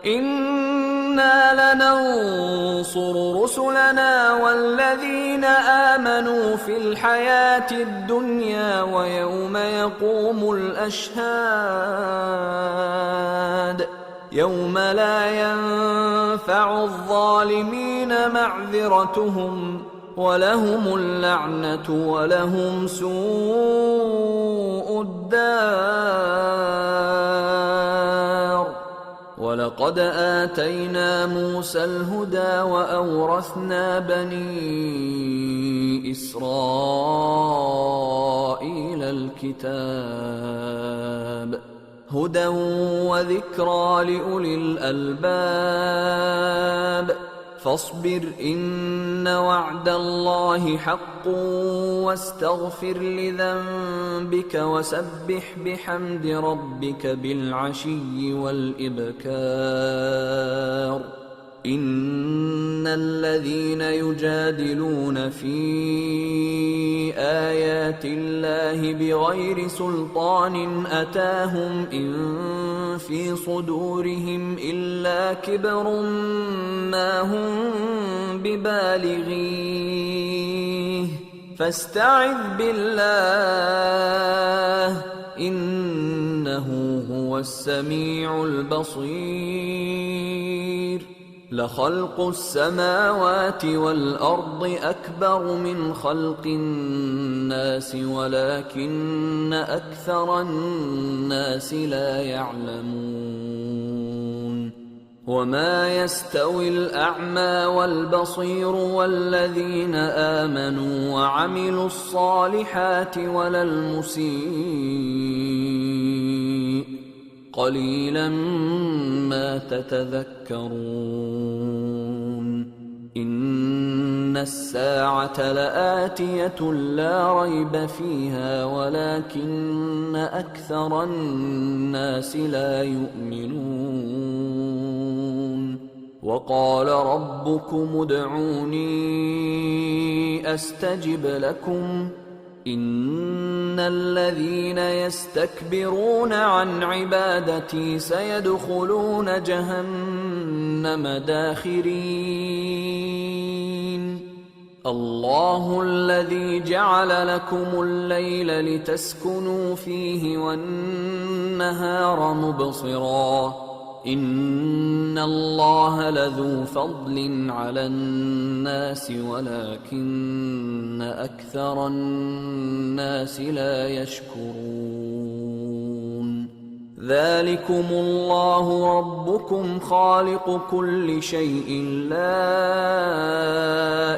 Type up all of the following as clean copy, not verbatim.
إنا لننصر رسلنا والذين آمنوا في الحياة الدنيا ويوم يقوم الأشهاد يوم لا ينفع الظالمين معذرتهم ولهم اللعنة ولهم سوء الدار. ولقد آتينا موسى الهدى وأورثنا بني إسرائيل الكتاب هدى وذكرى لأولي الألباب. فاصبر إن وعد الله حق واستغفر لذنبك وسبح بحمد ربك بالعشي والإبكار. إن الذين يجادلون في آيات الله بغير سلطان أتاهم إن في صدورهم إلا كبر ما هم ببالغيه فاستعذ بالله إنه هو السميع البصير. لخلق السماوات والأرض أكبر من خلق الناس ولكن أكثر الناس لا يعلمون. وما يستوي الأعمى والبصير والذين آمنوا وعملوا الصالحات ولا المسيء قليلا ما تتذكرون. إن الساعة لآتية لا ريب فيها ولكن أكثر الناس لا يؤمنون. وقال ربكم ادعوني أستجب لكم إن الذين يستكبرون عن عبادتي سيدخلون جهنم داخرين. الله الذي جعل لكم الليل لتسكنوا فيه والنهار مبصرا إن الله لذو فضل على الناس ولكن أكثر الناس لا يشكرون. ذلكم الله ربكم خالق كل شيء لا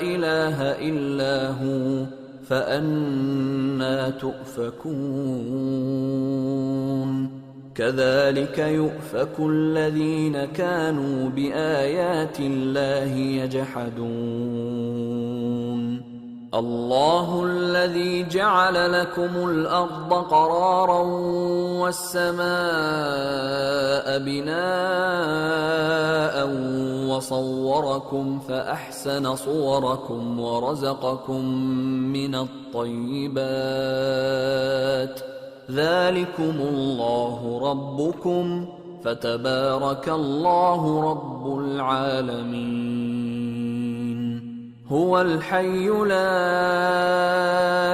إله إلا هو فأنى تؤفكون. كذلك يؤفك الذين كانوا بآيات الله يجحدون. الله الذي جعل لكم الأرض قرارا والسماء بناء وصوركم فأحسن صوركم ورزقكم من الطيبات ذلكم الله ربكم فتبارك الله رب العالمين. هو الحي لا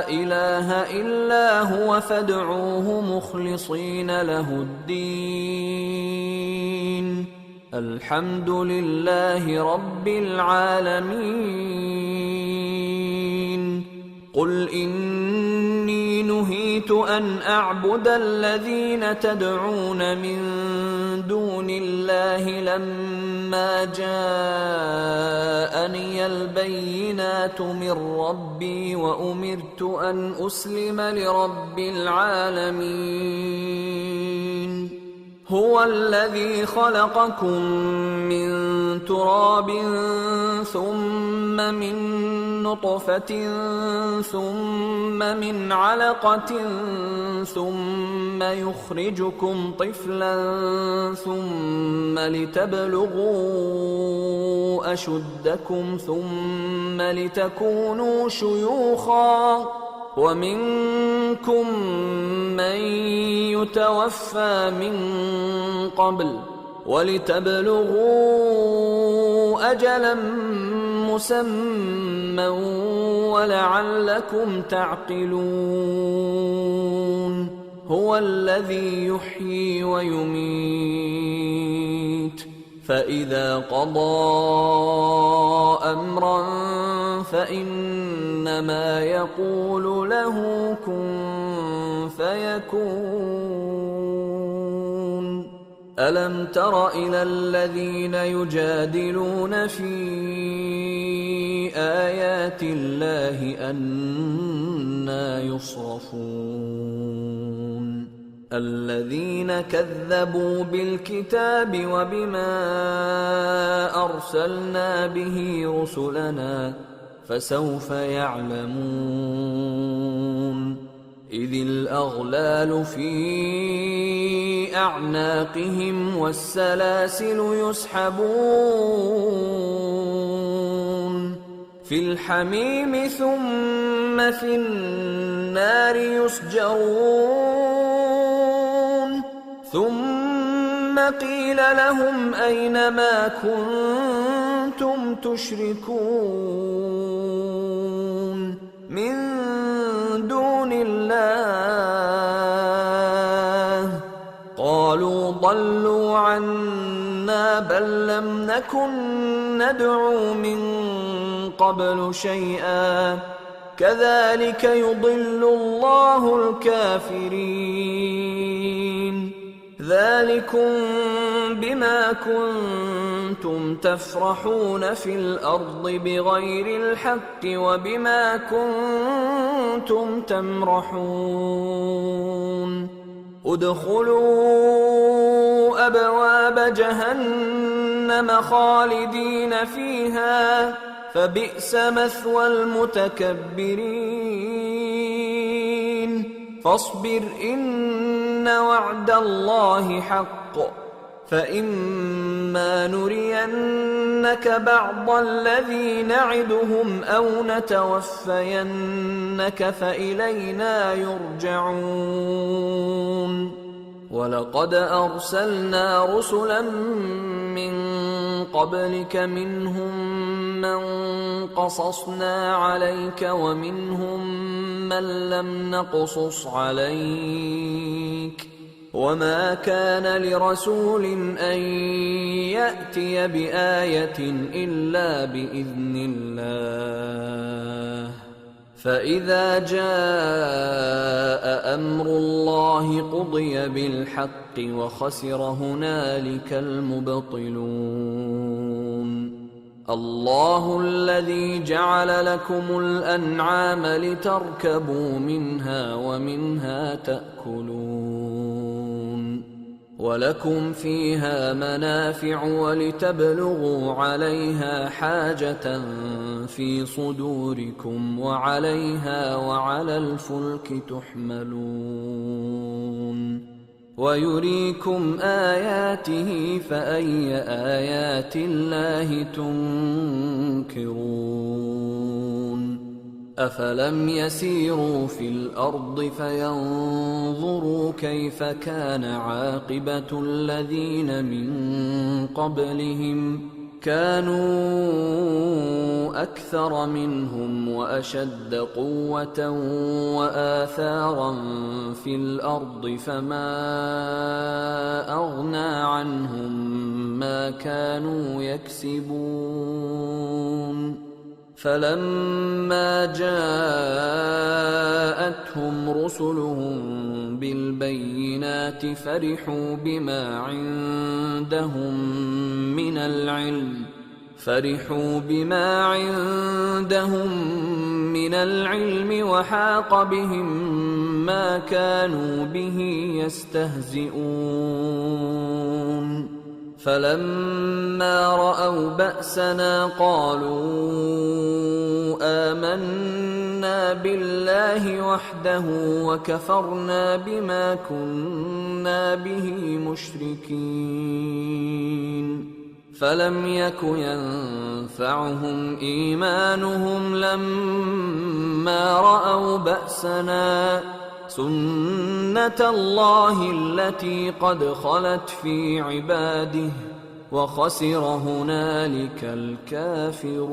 إله إلا هو فادعوه مخلصين له الدين الحمد لله رب العالمين. قل إني نهيت أن أعبد الذين تدعون من دون الله لما جاءني البينات من ربي وأمرت أن أسلم لرب العالمين. هو الذي خلقكم من تراب ثم من نطفة ثم من علقة ثم يخرجكم طفلا ثم لتبلغوا أشدكم ثم لتكونوا شيوخا ومنكم من يتوفى من قبل ولتبلغوا أجلا مسمى ولعلكم تعقلون هو الذي يحيي ويميت فإذا قضى أمرا فإنما يقول له كن فيكون ألم تر إلى الذين يجادلون في آيات الله أنى يصرفون الذين كذبوا بالكتاب وبما أرسلنا به رسلنا فسوف يعلمون إذ الأغلال في أعناقهم والسلاسل يسحبون في الحميم ثم في النار يسجرون ثم قيل لهم أين ما كنتم تشركون من دون الله قالوا ضلوا عنا بل لم نكن ندعو من قبل شيئا كذلك يضل الله الكافرين ذلكم بما كنتم تفرحون في الأرض بغير الحق وبما كنتم تمرحون ادخلوا أبواب جهنم خالدين فيها فبئس مثوى المتكبرين فاصبر إن وعد الله حق فإما نرينك بعض الذي نعدهم أو نتوفينك فإلينا يرجعون ولقد أرسلنا رسلا من قبلك منهم من قصصنا عليك ومنهم من لم نقصص عليك وما كان لرسول أن يأتي بآية إلا بإذن الله فإذا جاء أمر الله قضي بالحق وخسر هنالك المبطلون الله الذي جعل لكم الأنعام لتركبوا منها ومنها تأكلون ولكم فيها منافع ولتبلغوا عليها حاجة في صدوركم وعليها وعلى الفلك تحملون ويريكم آياته فأي آيات الله تنكرون أفلم يسيروا في الأرض فينظروا كيف كان عاقبة الذين من قبلهم كانوا أكثر منهم وأشد قوة وآثارا في الأرض فما أغنى عنهم ما كانوا يكسبون فلما جاءتهم رسلهم بالبينات فرحوا بما عندهم من العلم وحاق بهم ما كانوا به يستهزئون فلما رأوا بأسنا قالوا آمنا بالله وحده وكفرنا بما كنا به مشركين فلم يك ينفعهم إيمانهم لما رأوا بأسنا سنة الله التي قد خلت في عباده وخسر هنالك الكافرون.